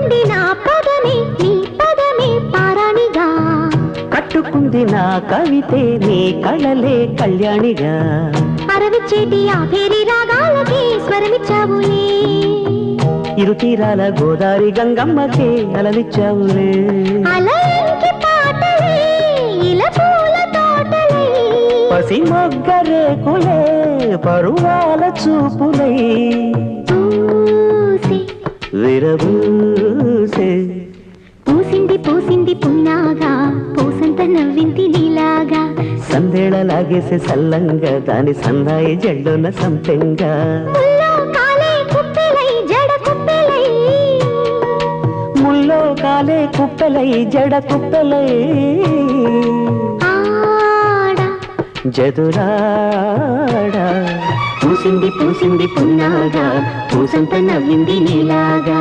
పట్టుకుంది నా పదమే నీ పదమే పారాణిగా కట్టుకుంది నా కవితే నీ కళలే కళ్యాణిగా అరవిచ్చేటి ఆ పేరి రాగాలకి స్వరమిచ్చావులే ఇరుతీరాల గోదారి గంగమ్మకే అలలిచ్చావులే అలయంకి పాటలే ఇలా పూల తోటలే పసి మొగ్గరేకులే పరువాల చూపులై పూసి విరబూసే పూసింది పూసింది పున్నాగా పూసంత నవ్వింది నీలాగా సందేళలాగేసే సల్లంగా దాని సన్నాయి జల్లున సంపెంగా ముల్లో కాలే కుప్పెలై జడ కుప్పెలై ముల్లో కాలే కుప్పెలై జడ కుప్పెలై ఆడ జదురాడా పూసింది పూసింది పున్నాగా పూసంత నవ్వింది నీలాగా